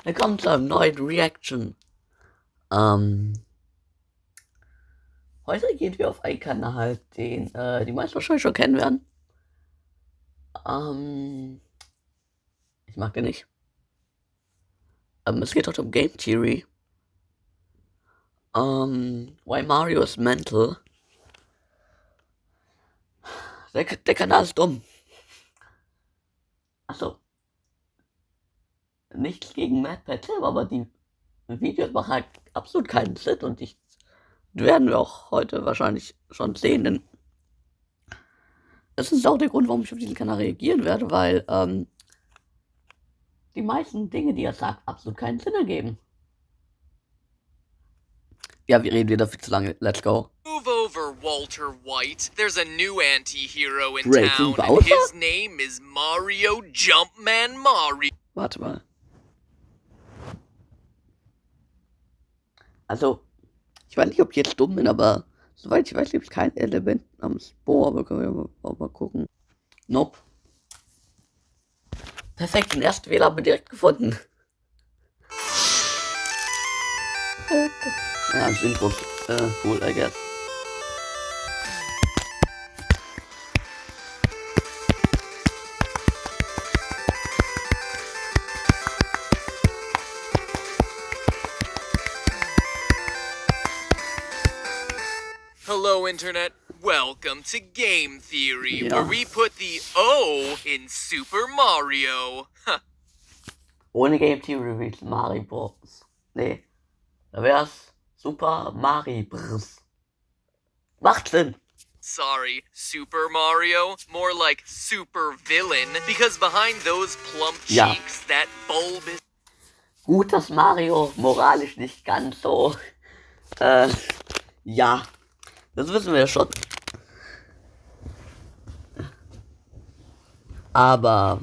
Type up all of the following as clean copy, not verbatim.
Willkommen zu einem neuen Reaction. Heute gehen wir auf einen Kanal, den die meisten wahrscheinlich schon kennen werden. Ich mag den nicht. Es geht heute um Game Theory. Why Mario is mental. Der Kanal ist dumm. Achso. Nichts gegen MadPad selber, aber die Videos machen halt absolut keinen Sinn und die werden wir auch heute wahrscheinlich schon sehen, denn das ist auch der Grund, warum ich auf diesen Kanal reagieren werde, weil die meisten Dinge, die er sagt, absolut keinen Sinn ergeben. Ja, wir reden wieder viel zu lange. Let's go. Move over, Walter White. There's a new anti-hero in Breaking town, and Bowser? his name is Mario Jumpman Mario. Warte mal. Also, ich weiß nicht, ob ich jetzt dumm bin, aber soweit ich weiß, gibt es kein Element namens Bohr, aber können wir auch mal gucken. Nope. Perfekt, den ersten Wähler haben wir direkt gefunden. Ja, das Intro ist cool, I guess. Hello, Internet. Welcome to Game Theory, Ja. where we put the O in Super Mario. Ohne Game Theory wie Mario Bros. Nee. Da wär's Super Mario Bros. Macht Sinn. Sorry, Super Mario. More like super villain, because behind those plump Ja. cheeks, that bulbous... Gut, dass Mario moralisch nicht ganz so. Ja. Das wissen wir ja schon. Aber.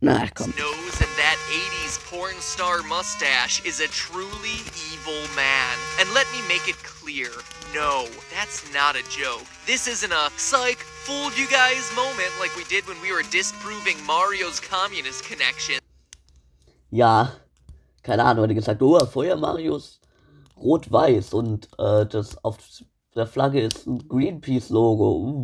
Na komm. nose and that 80s porn star mustache is a truly evil man. And let me make it clear, no, that's not a joke. This isn't a psych, fooled you guys moment like we did when we were disproving Mario's communist connection. Ja. Keine Ahnung, hat er gesagt, oh, Feuer Marios rot-weiß und das auf der Flagge ist ein Greenpeace-Logo.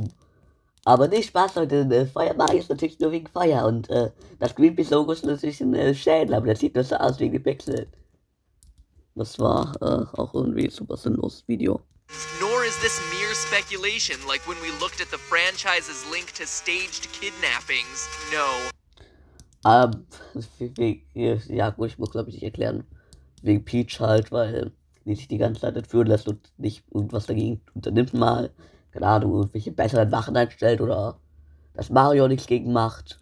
Aber nicht Spaß, Leute, Feuer Mario ist natürlich nur wegen Feuer und das Greenpeace-Logo ist natürlich ein Schädel, aber der sieht nur so aus wie gepixelt. Das war auch irgendwie super sinnloses Video. Nor is this mere speculation like when we looked at the franchise's link to staged kidnappings. No. Ja gut, ich muss glaube ich nicht erklären. Wegen Peach halt, weil die sich die ganze Zeit entführen lässt und nicht irgendwas dagegen unternimmt mal. Keine Ahnung, irgendwelche besseren Wachen einstellt oder dass Mario nichts gegen macht.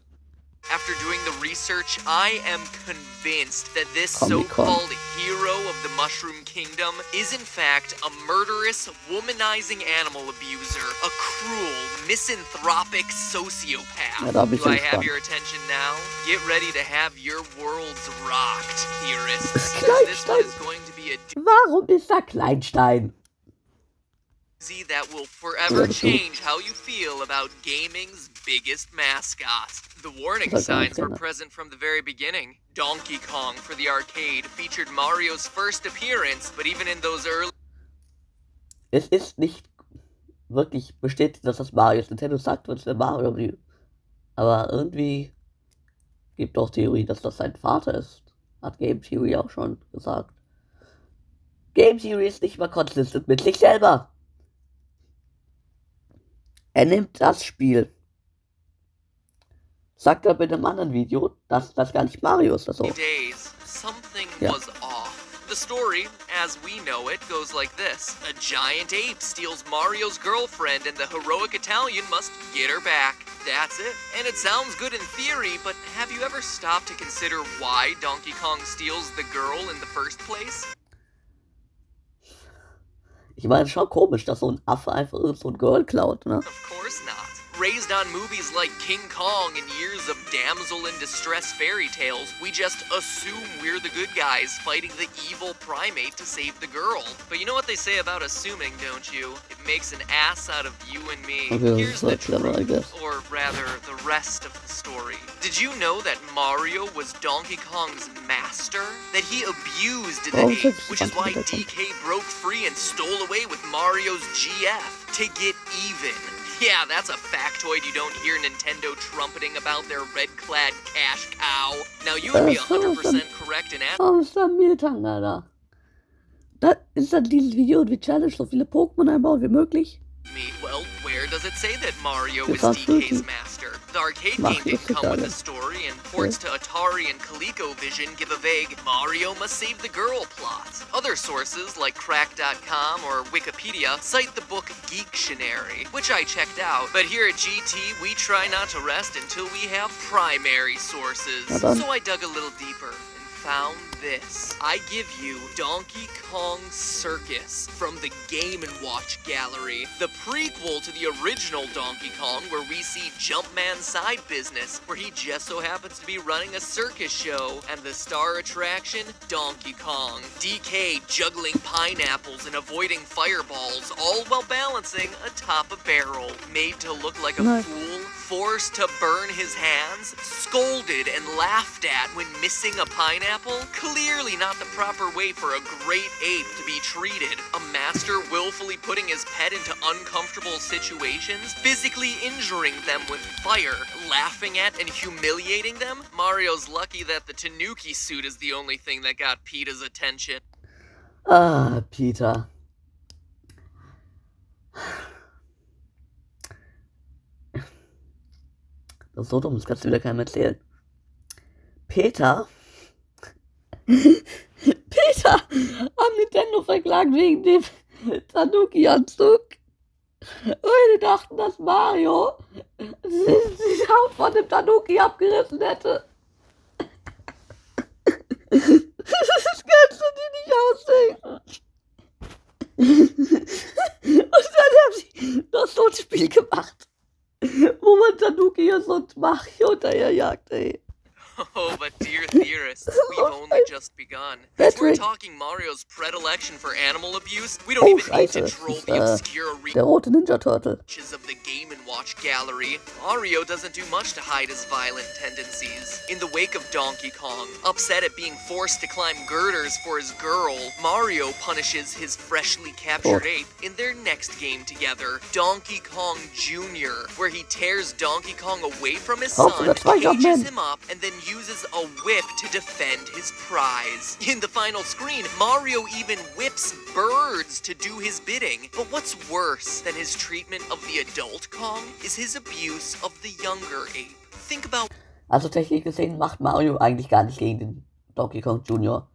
After doing the research, I am convinced that this Comic-Con. so-called hero of the Mushroom Kingdom is in fact a murderous, womanizing animal abuser, a cruel, misanthropic sociopath. Ja, da bin ich Do I gespannt. have your attention now? Get ready to have your worlds rocked, theorists. Das 'Cause this one Kleinstein. is going to be a Warum ist da Kleinstein? doozy that will forever Ja, das stimmt. change how you feel about gaming's biggest mascot. The warning Das hat gar nicht signs were geändert. present from the very beginning. Donkey Kong for the arcade featured Mario's first appearance, but even in those early Es ist nicht wirklich bestätigt, dass das Mario ist. Nintendo sagt, es wäre Mario. Aber irgendwie gibt auch Theorie, dass das sein Vater ist. Hat Game Theory auch schon gesagt. Game Theory ist nicht mal konsistent mit sich selber. Er nimmt das Spiel. Sagt aber in einem anderen Video, dass das gar nicht Mario ist. Also, days, something Yeah. was off. The story, as we know it, goes like this. A giant ape steals Mario's girlfriend and the heroic Italian must get her back. That's it. And it sounds good in theory, but have you ever stopped to consider why Donkey Kong steals the girl in the first place? ich meine, schon komisch, dass so ein Affe einfach irgend so ein Girl klaut, ne? Of course not. Raised on movies like King Kong and years of damsel in distress fairy tales, we just assume we're the good guys fighting the evil primate to save the girl. But you know what they say about assuming, don't you? It makes an ass out of you and me. Okay, Here's the clever, I guess. truth, or rather, the rest of the story. Did you know that Mario was Donkey Kong's master? That he abused the ape, which is why DK broke free and stole away with Mario's GF to get even. Yeah, that's a factoid you don't hear Nintendo trumpeting about their red-clad cash cow. Now, you would be 100% correct in asking. Oh, ist da Mehltang, Alter. Da ist dann dieses Video und wir challenge so viele Pokémon einbauen wie möglich. Me. Well, where does it say that Mario is DK's master? The arcade game didn't come with a story, and ports to Atari and ColecoVision give a vague Mario must save the girl plot. Other sources, like Crack.com or Wikipedia, cite the book Geektionary, which I checked out. But here at GT, we try not to rest until we have primary sources. So I dug a little deeper. Found this. I give you Donkey Kong Circus from the Game & Watch Gallery, the prequel to the original Donkey Kong, where we see Jumpman's side business, where he just so happens to be running a circus show, and the star attraction, Donkey Kong. DK juggling pineapples and avoiding fireballs, all while balancing atop a barrel. Made to look like a fool, forced to burn his hands, scolded and laughed at when missing a pineapple. Clearly not the proper way for a great ape to be treated. A master willfully putting his pet into uncomfortable situations, physically injuring them with fire, laughing at and humiliating them. Mario's lucky that the Tanuki suit is the only thing that got Peter's attention. Ah, Peter. Das ist so dumm, das kannst du wieder keinem erzählen. Peter haben Nintendo verklagt wegen dem Tanuki-Anzug. Weil die dachten, dass Mario die Haut von dem Tanuki abgerissen hätte. Das kannst du dir nicht ausdenken. Und dann haben sie noch so ein Spiel gemacht, wo man Tanuki und Mario hinterherjagt, ey. Oh, but dear theorists, we've only just begun. If we're talking Mario's predilection for animal abuse, we don't even need to troll the obscure der rote Ninja Turtle. of the Game & Watch Gallery. Mario doesn't do much to hide his violent tendencies. In the wake of Donkey Kong, upset at being forced to climb girders for his girl, Mario punishes his freshly captured ape in their next game together, Donkey Kong Jr., where he tears Donkey Kong away from his son, cages him up, and then uses a whip to defend his prize. In the final screen, Mario even whips birds to do his bidding. But what's worse than his treatment of the adult Kong is his abuse of the younger ape. Think about... Also technisch gesehen macht Mario eigentlich gar nicht gegen den Donkey Kong Jr.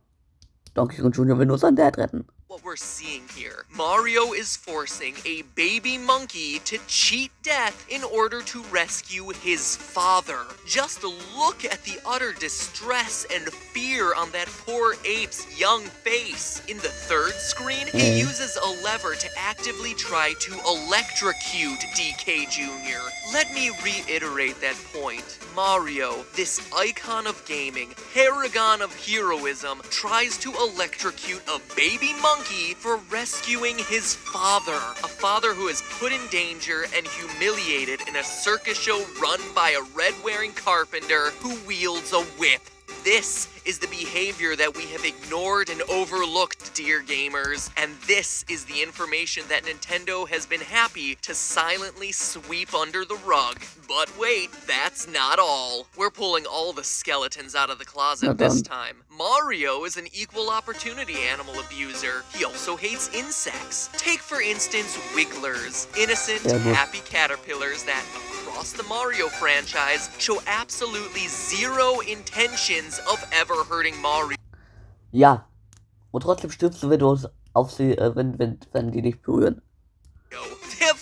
Donkey Kong Jr. will nur seinen Dad retten. What we're seeing here. Mario is forcing a baby monkey to cheat death in order to rescue his father. Just look at the utter distress and fear on that poor ape's young face. In the third screen, he uses a lever to actively try to electrocute DK Jr. Let me reiterate that point. Mario, this icon of gaming, paragon of heroism, tries to electrocute a baby monkey for rescuing his father. A father who is put in danger and humiliated in a circus show run by a red-wearing carpenter who wields a whip. This is the behavior that we have ignored and overlooked, dear gamers, and this is the information that Nintendo has been happy to silently sweep under the rug. But wait, that's not all. We're pulling all the skeletons out of the closet this time. Mario is an equal opportunity animal abuser. He also hates insects. Take, for instance, wigglers, innocent, happy caterpillars that, across the Mario franchise, show absolutely zero intentions of ever hurting Mario. Ja, und trotzdem stirbst du, wenn du auf sie, wenn die dich berühren. They have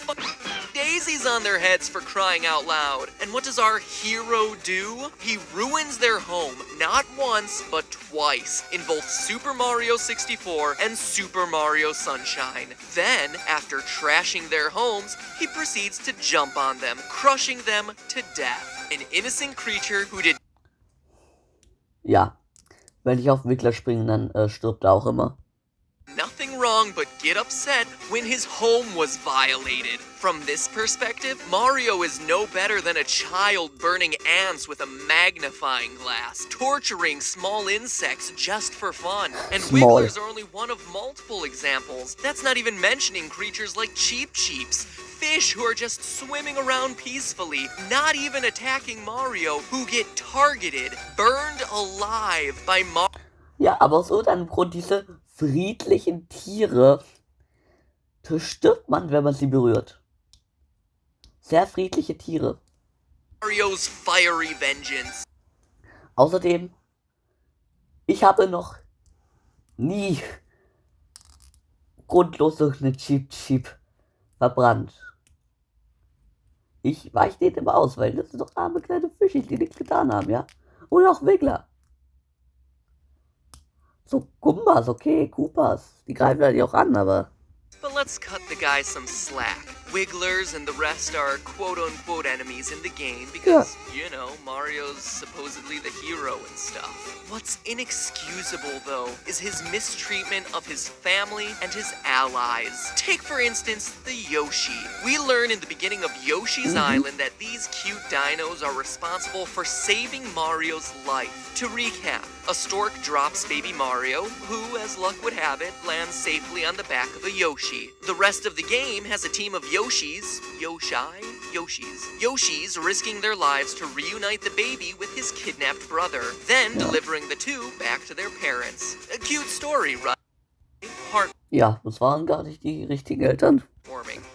Daisy trees on their heads for crying out loud. And what does our hero do? He ruins their home, not once, but twice, in both Super Mario 64 and Super Mario Sunshine. Then, after trashing their homes, he proceeds to jump on them, crushing them to death. An innocent creature who did Ja, wenn ich auf den Wickler springe, dann stirbt er auch immer. nothing wrong but get upset when his home was violated. From this perspective, Mario is no better than a child burning ants with a magnifying glass, torturing small insects just for fun. And wigglers are only one of multiple examples. That's not even mentioning creatures like Cheeps, fish who are just swimming around peacefully, not even attacking Mario, who get targeted, burned alive by Mario. Ja, aber aus irgendeinem Grund diese friedlichen Tiere stirbt man, wenn man sie berührt. Sehr friedliche Tiere. Mario's fiery vengeance. Außerdem, ich habe noch nie grundlos irgendeine Cheep verbrannt. Ich weiche den immer aus, weil das sind doch arme kleine Fischchen, die nichts getan haben, ja? Oder auch Wiggler. So Gumbas, okay, Koopas. Die greifen halt auch an, aber... But let's cut the guy some slack. Wigglers and the rest are quote-unquote enemies in the game because, you know, Mario's supposedly the hero and stuff. What's inexcusable, though, is his mistreatment of his family and his allies. Take, for instance, the Yoshi. We learn in the beginning of Yoshi's Island that these cute dinos are responsible for saving Mario's life. To recap, a stork drops baby Mario, who, as luck would have it, lands safely on the back of a Yoshi. The rest of the game has a team of Yoshis risking their lives to reunite the baby with his kidnapped brother, then delivering the two back to their parents. A cute story, right? Ja, das waren gar nicht die richtigen Eltern.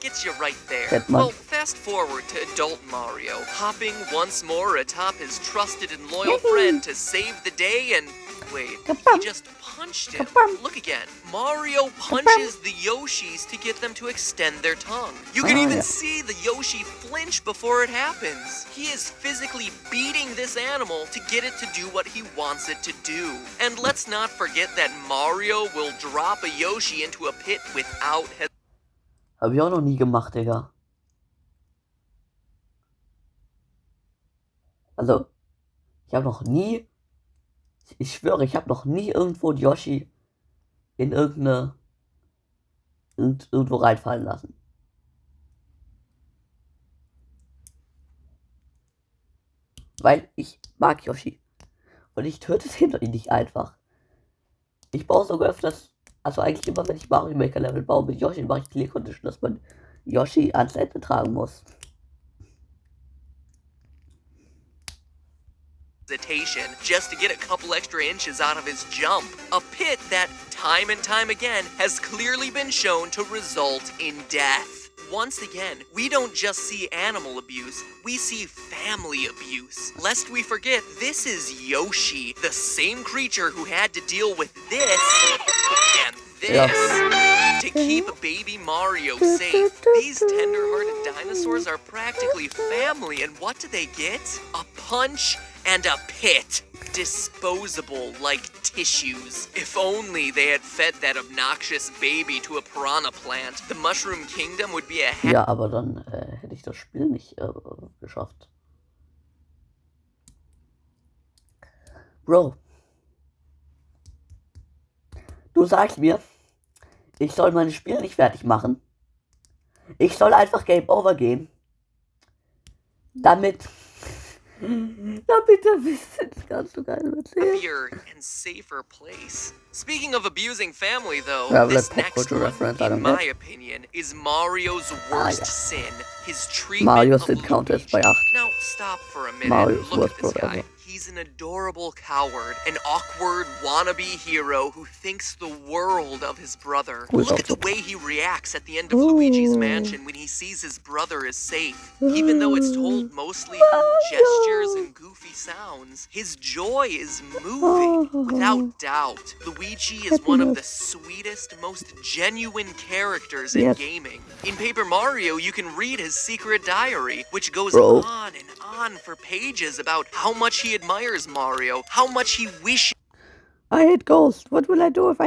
Gets you right there. Well, fast forward to adult Mario, hopping once more atop his trusted and loyal friend to save the day and... Wait, he just punched him. Look again. Mario punches the Yoshis to get them to extend their tongue. You can even see the Yoshi flinch before it happens. He is physically beating this animal to get it to do what he wants it to do. And let's not forget that Mario will drop a Yoshi into a pit without hesitation. Hab ich auch noch nie gemacht, Digga. Also, ich habe noch nie... Ich schwöre, ich habe noch nie irgendwo einen Yoshi in irgendwo reinfallen lassen. Weil ich mag Yoshi. Und ich töte ihn nicht einfach. Ich baue sogar öfters, also eigentlich immer, wenn ich Mario Maker Level baue mit Yoshi, mache ich Clear Condition, dass man Yoshi ans Ende tragen muss. Just to get a couple extra inches out of his jump. A pit that, time and time again, has clearly been shown to result in death. Once again, we don't just see animal abuse, we see family abuse. Lest we forget, this is Yoshi, the same creature who had to deal with this and this to keep baby Mario safe. These tender-hearted dinosaurs are practically family, and what do they get? A punch and a pit. Disposable like tissues. If only they had fed that obnoxious baby to a piranha plant, the Mushroom Kingdom would be a Ja, aber dann hätte ich das Spiel nicht geschafft. Bro. Du sagst mir, ich soll mein Spiel nicht fertig machen. Ich soll einfach Game Over gehen. Damit das kannst du gar nicht happier and safer place. Speaking of abusing family, though, this next one, in my opinion, is Mario's worst sin. His treatment Mario's of Sin count Luigi. ist bei 8. Now, stop for a minute. Mario's Look worst at this guy. ever. He's an adorable coward, an awkward wannabe hero who thinks the world of his brother. Look at the way he reacts at the end of Luigi's mansion when he sees his brother is safe. Even though it's told mostly through gestures and goofy sounds, his joy is moving. Without doubt, Luigi is one of the sweetest, most genuine characters in gaming. In Paper Mario, you can read his secret diary, which goes on and on for pages about how much he admires Mario, how much he wishes. I hate ghosts. What will I do if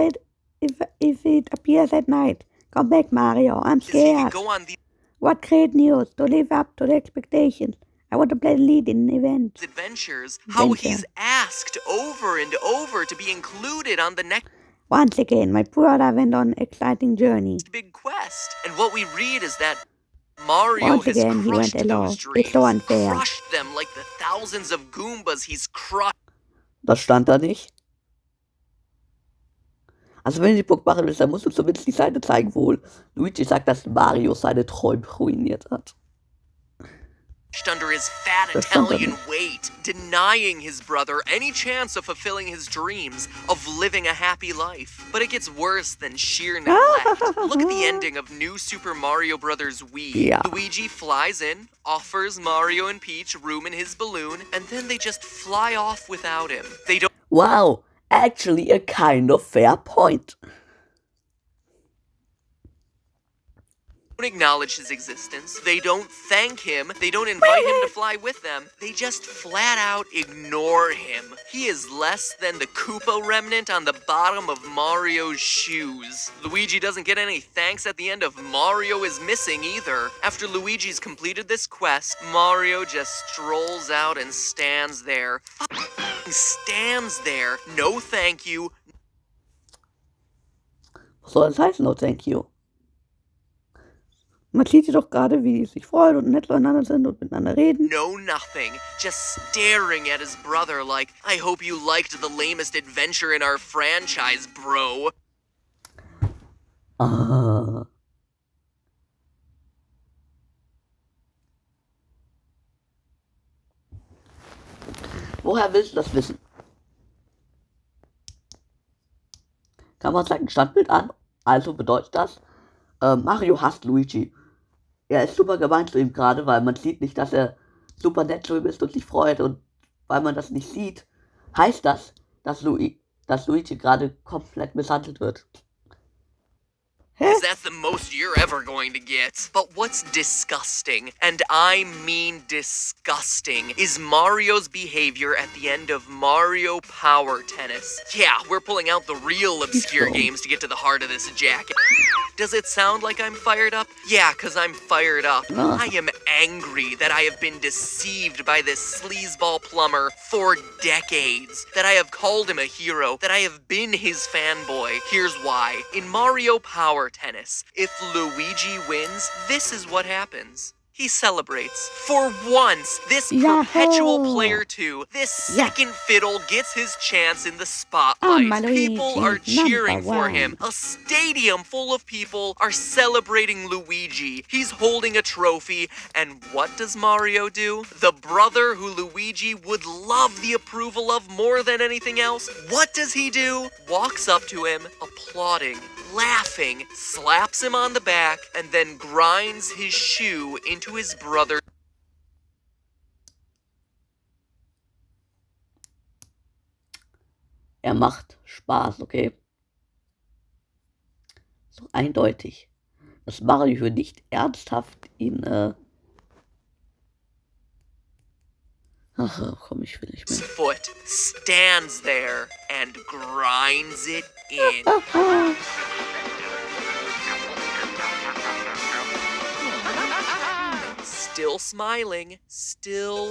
it appears at night? Come back, Mario. I'm he could scared. go on these What great news to live up to the expectations. I want to play the lead in an event. adventures, how he's asked over and over to be included on the next Once again, my brother went on an exciting journey. big quest. And what we read is that Mario Once has again, he crushed went along. those dreams, It's so unfair. crushed them like the thousands of Goombas he's crushed. Das stand da nicht. Also wenn du die Punkt machen willst, dann musst du zumindest die Seite zeigen, wo Luigi sagt, dass Mario seine Träume ruiniert hat. Under his fat Italian weight, denying his brother any chance of fulfilling his dreams, of living a happy life. But it gets worse than sheer neglect. Look at the ending of New Super Mario Bros. Wii. Yeah. Luigi flies in, offers Mario and Peach room in his balloon, and then they just fly off without him. They don't Wow, actually a kind of fair point. acknowledge his existence. They don't thank him. They don't invite him to fly with them. They just flat out ignore him. He is less than the Koopa remnant on the bottom of Mario's shoes. Luigi doesn't get any thanks at the end of Mario is Missing either. After Luigi's completed this quest, Mario just strolls out and stands there. Stands there. No thank you. Was soll das heißen, no thank you? Man sieht sie doch gerade, wie die sich freuen und nett zueinander sind und miteinander reden. No nothing, just staring at his brother like, I hope you liked the lamest adventure in our franchise, bro. Ah. Woher willst du das wissen? Kann man sagen, Standbild an, also bedeutet das, Mario hasst Luigi. Er ist super gemein zu ihm gerade, weil man sieht nicht, dass er super nett zu ihm ist und sich freut, und weil man das nicht sieht, heißt das, dass Luigi gerade komplett misshandelt wird. Because that's the most you're ever going to get. But what's disgusting, and I mean disgusting, is Mario's behavior at the end of Mario Power Tennis. Yeah, we're pulling out the real obscure games to get to the heart of this jacket. Does it sound like I'm fired up? Yeah, because I'm fired up. I am angry that I have been deceived by this sleazeball plumber for decades. That I have called him a hero. That I have been his fanboy. Here's why. In Mario Power Tennis, if Luigi wins, this is what happens. He celebrates. For once, this perpetual player 2, this second fiddle gets his chance in the spotlight. People are cheering for him. A stadium full of people are celebrating Luigi. He's holding a trophy, and what does Mario do? The brother who Luigi would love the approval of more than anything else, what does he do? Walks up to him, applauding, laughing, slaps him on the back, and then grinds his shoe into his brother. Er macht Spaß, okay? So eindeutig, dass Mario nicht ernsthaft ihn, ach komm, ich will nicht mehr. Foot stands there and grinds it in. Still smiling, still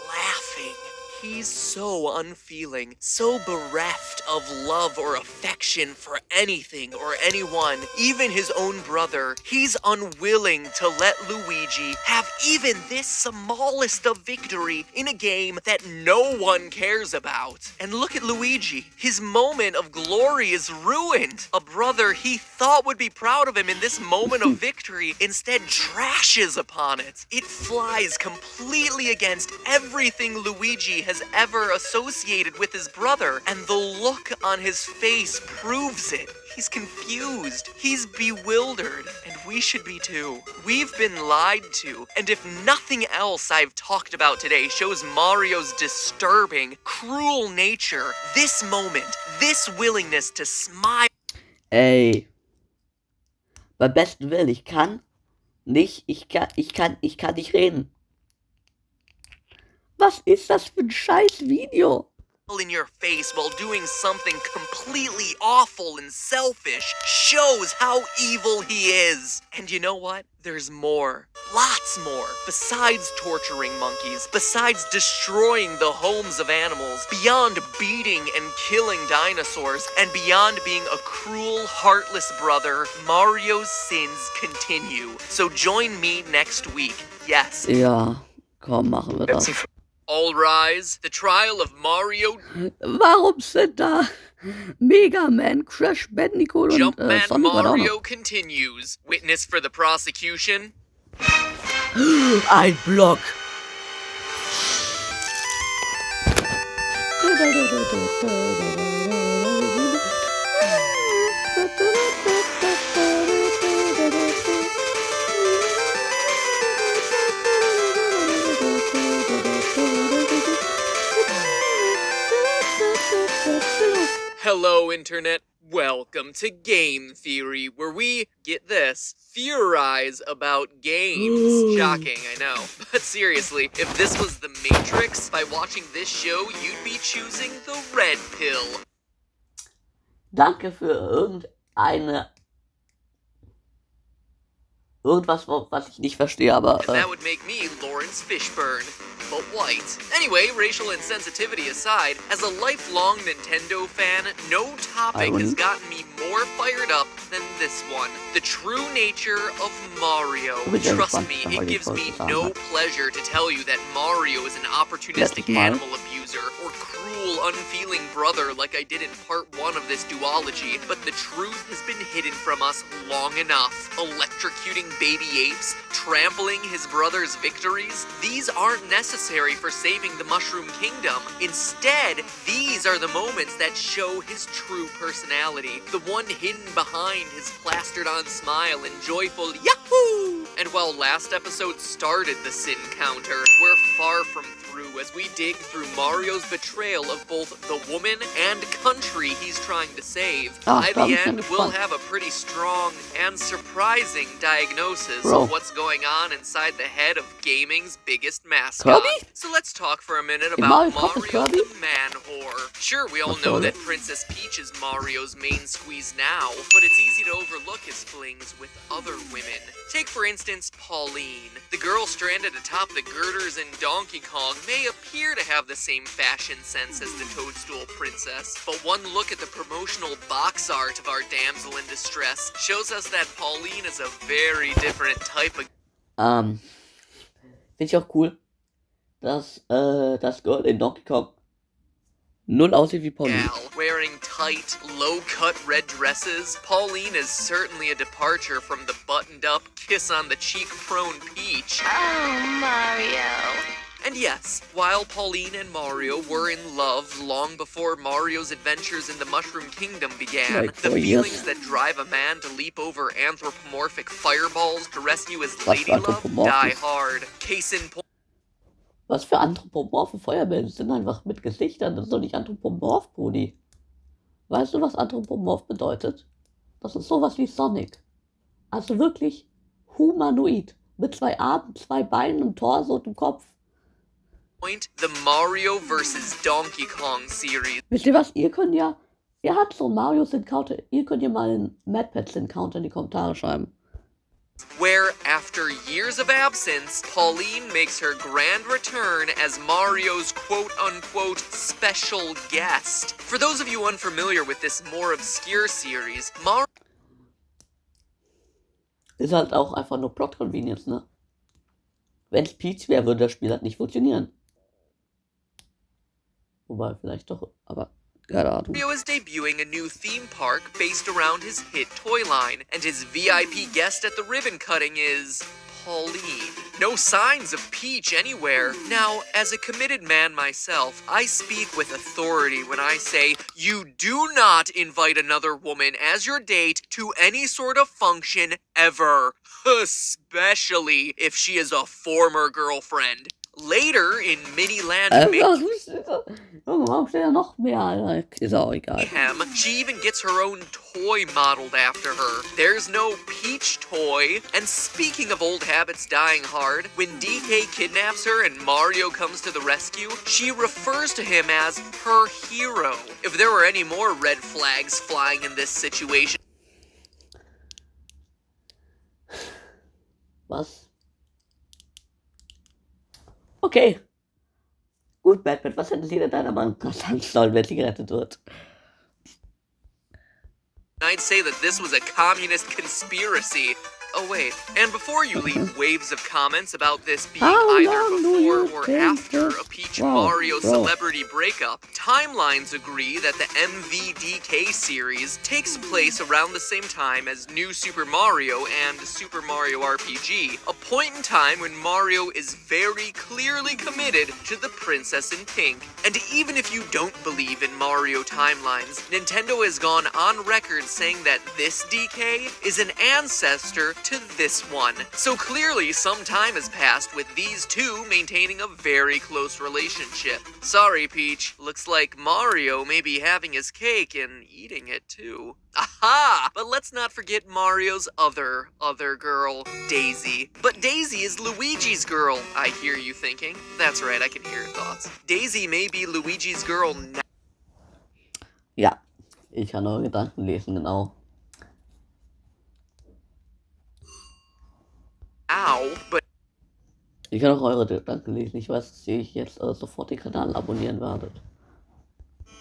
laughing. He's so unfeeling, so bereft of love or affection for anything or anyone, even his own brother. He's unwilling to let Luigi have even this smallest of victory in a game that no one cares about. And look at Luigi. His moment of glory is ruined. A brother he thought would be proud of him in this moment of victory instead trashes upon it. It flies completely against everything Luigi has ever associated with his brother, and the look on his face proves it. He's confused, he's bewildered, and we should be too. We've been lied to, and if nothing else I've talked about today shows Mario's disturbing, cruel nature, this moment, this willingness to smile. Ey. Beim besten Willen, ich kann nicht reden. Was ist das für ein scheiß Video? In your face while doing something completely awful and selfish shows how evil he is. And you know what? There's more. Lots more. Besides torturing monkeys, besides destroying the homes of animals, beyond beating and killing dinosaurs, and beyond being a cruel, heartless brother, Mario's sins continue. So join me next week. Yes. Ja, komm, machen wir das. All rise, the trial of Mario. Warum sind da Mega Man, Crash Bandicoot und Jumpman Sonic war da auch Mario noch? continues. Witness for the prosecution. Ein Block. Hello, Internet. Welcome to Game Theory, where we, get this, theorize about games. Shocking, I know. But seriously, if this was The Matrix, by watching this show, you'd be choosing the red pill. Danke für irgendwas, was ich nicht verstehe, aber And that would make me Lawrence Fishburne, but white. Anyway, racial insensitivity aside, as a lifelong Nintendo fan, no topic has gotten me more fired up than this one. The true nature of Mario. Trust me, it gives me no pleasure to tell you that Mario is an opportunistic animal abuser or cruel, unfeeling brother like I did in part 1 of this duology, but the truth has been hidden from us long enough. Electrocuting baby apes, trampling his brother's victories, these aren't necessary for saving the Mushroom Kingdom. Instead, these are the moments that show his true personality, the one hidden behind his plastered-on smile and joyful Yahoo! And while last episode started the sin counter, we're far from through as we dig through Mario's betrayal of both the woman and country he's trying to save. By the end, we'll have a pretty strong and surprising diagnosis of what's going on inside the head of gaming's biggest mascot. Kirby? So let's talk for a minute about Mario Mario the Man Whore. Sure, we all know that Princess Peach is Mario's main squeeze now, but it's easy to overlook his flings with other women. Take for instance Pauline. The girl stranded atop the girders in Donkey Kong may appear to have the same fashion sense as the Toadstool Princess, but one look at the promotional box art of our damsel in distress shows us that Pauline is a very different type of finde ich auch cool, dass das Girl in Donkey Kong null aussieht wie Pauline. gal. Wearing tight, low-cut red dresses, Pauline is certainly a departure from the buttoned-up, kiss-on-the-cheek-prone Peach. Oh, Mario. And yes, while Pauline and Mario were in love long before Mario's adventures in the Mushroom Kingdom began, Like the 4 feelings years. that drive a man to leap over anthropomorphic fireballs to rescue his Was für ladylove anthropomorph die ist? hard. Case in point. Was für anthropomorphe Feuerbälle sind einfach mit Gesichtern, das ist doch nicht anthropomorph, Brudi. Weißt du, was anthropomorph bedeutet? Das ist sowas wie Sonic. Also wirklich humanoid. Mit 2 Armen, 2 Beinen, einem Torso und einem Kopf. The Mario vs. Donkey Kong series. Wisst ihr was? Ihr habt so Mario's Encounter, ihr könnt ja mal einen Mad Pets Encounter in die Kommentare schreiben. Where, after years of absence, Pauline makes her grand return as Mario's quote-unquote special guest. For those of you unfamiliar with this more obscure series, Mario Ist halt auch einfach nur Plot Convenience, ne? Wenn es Peach wäre, würde das Spiel halt nicht funktionieren. Wobei, vielleicht doch, aber keine Ahnung. is debuting a new theme park based around his hit toy line, and his VIP guest at the ribbon cutting is Pauline. No signs of Peach anywhere. Now, as a committed man myself, I speak with authority when I say you do not invite another woman as your date to any sort of function ever. Especially if she is a former girlfriend. Later, in Miniland Warum steht da noch mehr, Alter? Ist auch egal. Mayhem, she even gets her own toy modeled after her. There's no Peach toy. And speaking of old habits dying hard, when DK kidnaps her and Mario comes to the rescue, she refers to him as her hero. If there were any more red flags flying in this situation, Was? Okay. Gut, Batman, was hätten Sie denn deiner Meinung nach sagen sollen, wenn sie gerettet wird? I'd say that this was a communist conspiracy. Oh wait, and before you leave waves of comments about this being either before or after a Peach Mario celebrity breakup, timelines agree that the MVDK series takes place around the same time as New Super Mario and Super Mario RPG, a point in time when Mario is very clearly committed to the Princess in Pink. And even if you don't believe in Mario timelines, Nintendo has gone on record saying that this DK is an ancestor to this one. So clearly some time has passed with these two maintaining a very close relationship. Sorry, Peach. Looks like Mario may be having his cake and eating it too. Aha! But let's not forget Mario's other girl, Daisy. But Daisy is Luigi's girl, I hear you thinking. That's right, I can hear your thoughts. Daisy may be Luigi's girl now. Ja, ich kann eure Gedanken lesen, genau. But Ich kann auch eure Gedanken lesen. Ich weiß, dass ihr jetzt sofort den Kanal abonnieren werdet.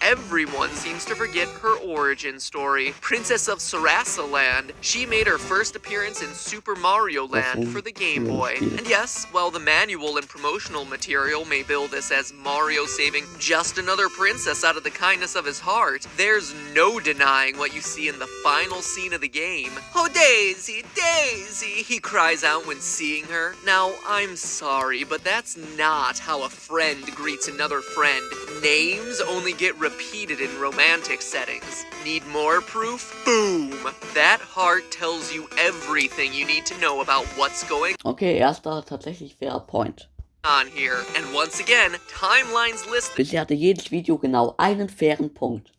everyone seems to forget her origin story. Princess of Sarasaland, she made her first appearance in Super Mario Land for the Game Boy. And yes, while the manual and promotional material may bill this as Mario saving just another princess out of the kindness of his heart, there's no denying what you see in the final scene of the game. Oh, Daisy, Daisy, he cries out when seeing her. Now, I'm sorry, but that's not how a friend greets another friend. Names only get repeated in romantic settings. Need more proof? Boom! That heart tells you everything you need to know about what's going Okay, erster tatsächlich fairer Point. on here. And once again, timelines list Bisher hatte jedes Video genau einen fairen Punkt.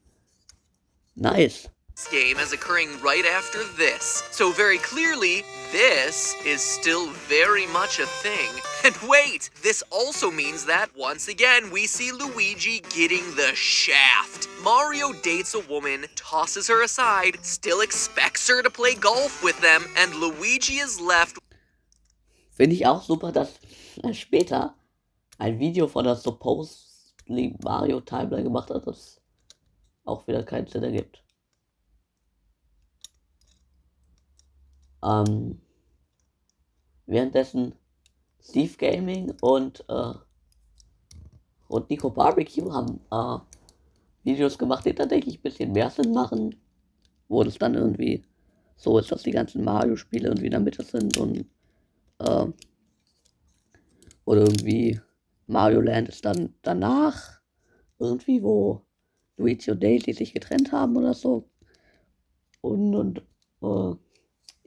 Nice. this game as occurring right after this. So very clearly, this is still very much a thing. And wait, this also means that, once again, we see Luigi getting the shaft. Mario dates a woman, tosses her aside, still expects her to play golf with them, and Luigi is left Finde ich auch super, dass später ein Video von der supposedly Mario Timeline gemacht hat, das auch wieder keinen Sinn ergibt. Währenddessen Steve Gaming und Nico Barbecue haben Videos gemacht, die tatsächlich ein bisschen mehr Sinn machen, wo es dann irgendwie so ist, dass die ganzen Mario-Spiele irgendwie in der Mitte sind und oder irgendwie Mario Land ist dann danach irgendwie, wo Luigi und Daisy sich getrennt haben oder so und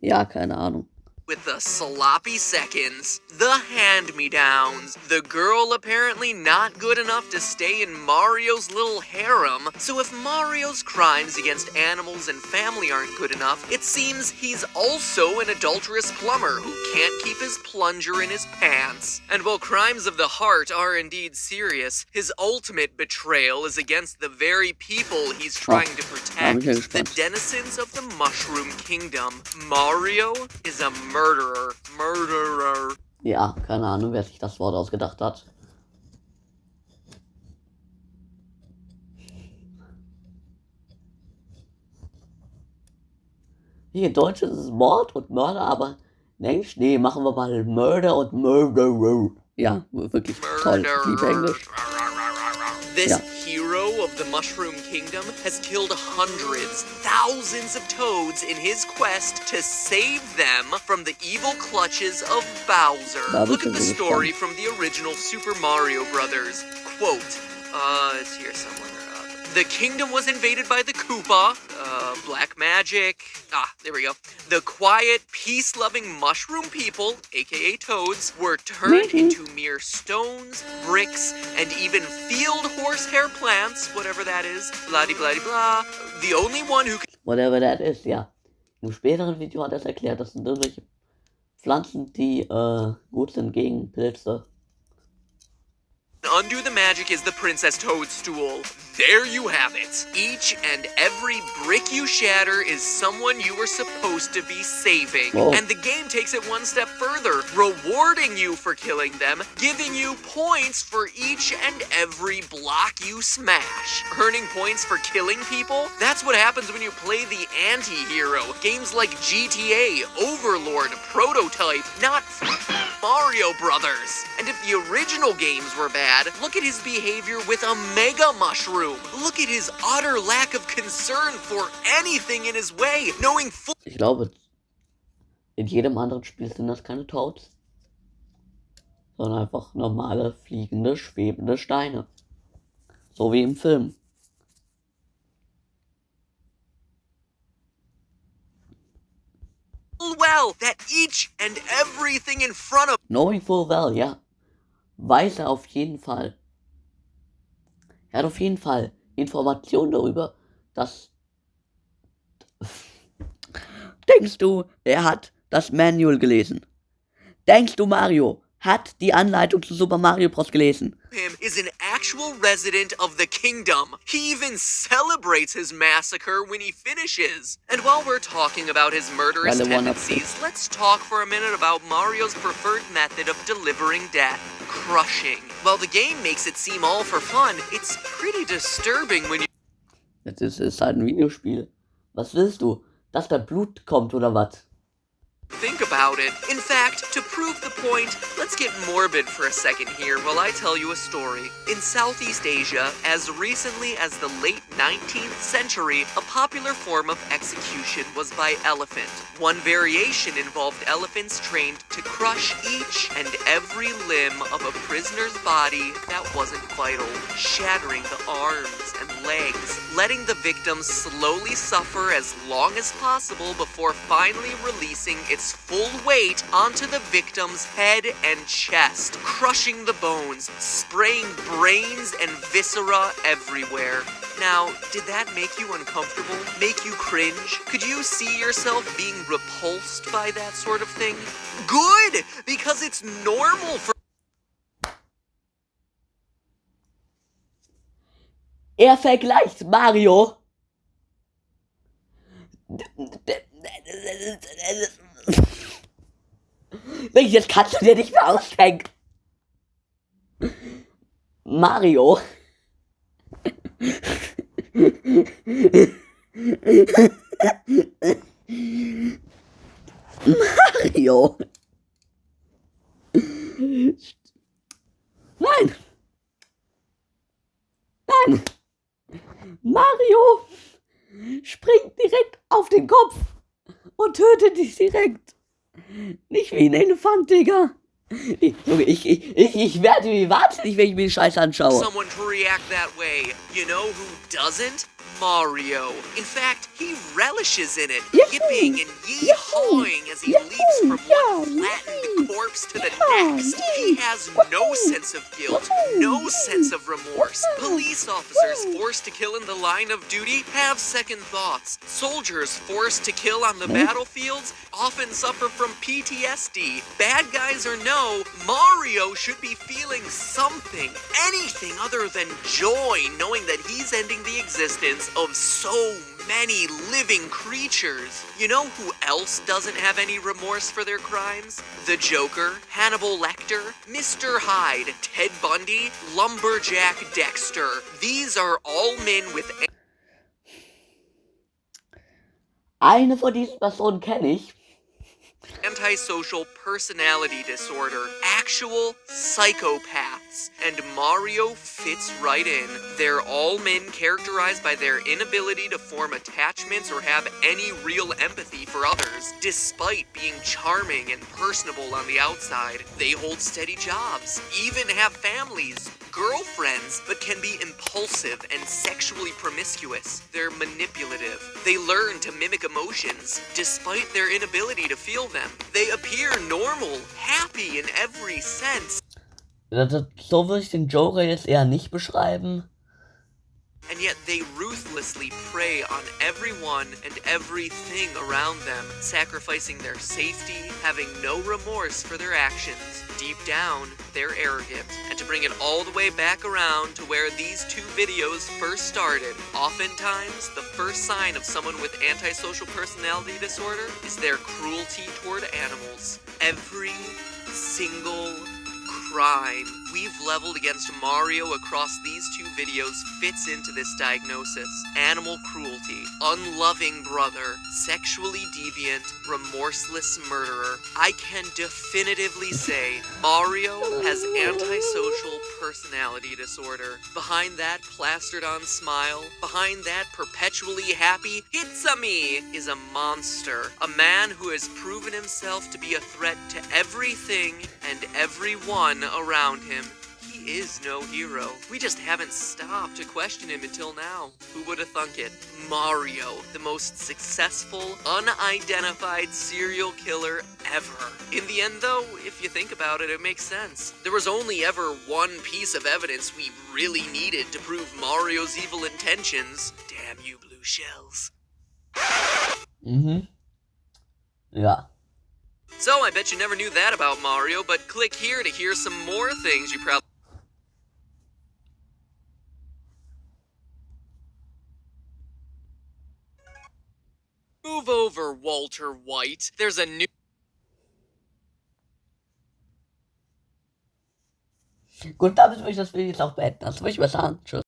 ja, keine Ahnung. with the sloppy seconds, the hand-me-downs, the girl apparently not good enough to stay in Mario's little harem. So if Mario's crimes against animals and family aren't good enough, it seems he's also an adulterous plumber who can't keep his plunger in his pants. And while crimes of the heart are indeed serious, his ultimate betrayal is against the very people he's trying to protect, the denizens of the Mushroom Kingdom. Mario is a murderer. Ja, keine Ahnung, wer sich das Wort ausgedacht hat. Hier in Deutsch ist es Mord und Mörder, aber in Englisch, nee, machen wir mal Murder und Murderer. Ja, wirklich toll. Ich liebe Englisch. This Ja. hero hero of the Mushroom Kingdom, has killed hundreds, thousands of toads in his quest to save them from the evil clutches of Bowser. Look at the story from the original Super Mario Brothers. Quote, it's here somewhere. The kingdom was invaded by the Koopa, black magic, there we go. The quiet, peace-loving mushroom people, aka toads, were turned into mere stones, bricks, and even field horsehair plants, whatever that is, blah-di-blah-di-blah. The only one who Whatever that is, ja. Im späteren Video hat er es erklärt, das sind irgendwelche Pflanzen, die gut sind gegen Pilze. undo the magic is the Princess Toadstool. There you have it. Each and every brick you shatter is someone you were supposed to be saving. Whoa. And the game takes it one step further, rewarding you for killing them, giving you points for each and every block you smash. Earning points for killing people? That's what happens when you play the anti-hero. Games like GTA, Overlord, Prototype, not Mario Brothers. And if the original games were bad, look at his behavior with a Mega Mushroom. Look at his utter lack of concern for anything in his way, knowing full. Ich glaube, in jedem anderen Spiel sind das keine Toads, sondern einfach normale, fliegende, schwebende Steine. So wie im Film. Well, that each and everything in front of Knowing full well, ja. Weiß er auf jeden Fall. Er hat auf jeden Fall Informationen darüber, dass... Denkst du, er hat das Manual gelesen? Denkst du, Mario hat die Anleitung zu Super Mario Bros. Gelesen? him is an actual resident of the kingdom. He even celebrates his massacre when he finishes. And while we're talking about his murderous tendencies, let's talk for a minute about Mario's preferred method of delivering death: crushing. While the game makes it seem all for fun, it's pretty disturbing when you... Jetzt ist es halt ein Videospiel. Was willst du? Dass da Blut kommt oder was? think about it. In fact, to prove the point, let's get morbid for a second here while I tell you a story. In Southeast Asia, as recently as the late 19th century, a popular form of execution was by elephant. One variation involved elephants trained to crush each and every limb of a prisoner's body that wasn't vital, shattering the arms and legs, letting the victim slowly suffer as long as possible before finally releasing its full weight onto the victim's head and chest, crushing the bones, spraying brains and viscera everywhere. Now, did that make you uncomfortable? Make you cringe? Could you see yourself being repulsed by that sort of thing? Good! Because it's normal for... Vergleicht Mario. Welches kannst du dir nicht mehr ausdenken? Mario. Mario. Nein. Nein. Mario springt direkt auf den Kopf und tötet dich direkt. Nicht wie ein Elefant, Digga. Ich werde wie wahnsinnig, wenn ich mir den Scheiß anschaue. Someone to react that way. You know who doesn't? Mario. In fact, he relishes in it, yipping and yee-hawing as he leaps from one flattened corpse to the next. He has no sense of guilt, no sense of remorse. Police officers forced to kill in the line of duty have second thoughts. Soldiers forced to kill on the battlefields often suffer from PTSD. Bad guys or no, Mario should be feeling something, anything other than joy, knowing that he's ending the existence of so many living creatures. You know who else doesn't have any remorse for their crimes? The Joker, Hannibal Lecter, Mr. Hyde, Ted Bundy, Lumberjack Dexter. These are all men with... Eine von diesen Personen kenne ich. Antisocial personality disorder, actual psychopaths, and Mario fits right in. They're all men characterized by their inability to form attachments or have any real empathy for others, despite being charming and personable on the outside. They hold steady jobs, even have families, girlfriends, but can be impulsive and sexually promiscuous. They're manipulative. They learn to mimic emotions, despite their inability to feel them. They appear normal, happy in every sense. So würde ich den Joker jetzt eher nicht beschreiben. And yet they ruthlessly prey on everyone and everything around them, sacrificing their safety, having no remorse for their actions. Deep down, they're arrogant. And to bring it all the way back around to where these two videos first started, oftentimes the first sign of someone with antisocial personality disorder is their cruelty toward animals. Every single crime we've leveled against Mario across these two videos fits into this diagnosis. Animal cruelty, unloving brother, sexually deviant, remorseless murderer. I can definitively say Mario has antisocial personality disorder. Behind that plastered on smile, behind that perpetually happy It's-a-me is a monster. A man who has proven himself to be a threat to everything and everyone around him. He is no hero. We just haven't stopped to question him until now. Who would have thunk it? Mario, the most successful, unidentified serial killer ever. In the end, though, if you think about it, it makes sense. There was only ever one piece of evidence we really needed to prove Mario's evil intentions. Damn you, blue shells. Ja. So, I bet you never knew that about Mario, but click here to hear some more things you probably... Move over, Walter White. There's a new... Gut, damit würde ich das Video jetzt auch beenden. Das würde ich mal sagen. Tschüss.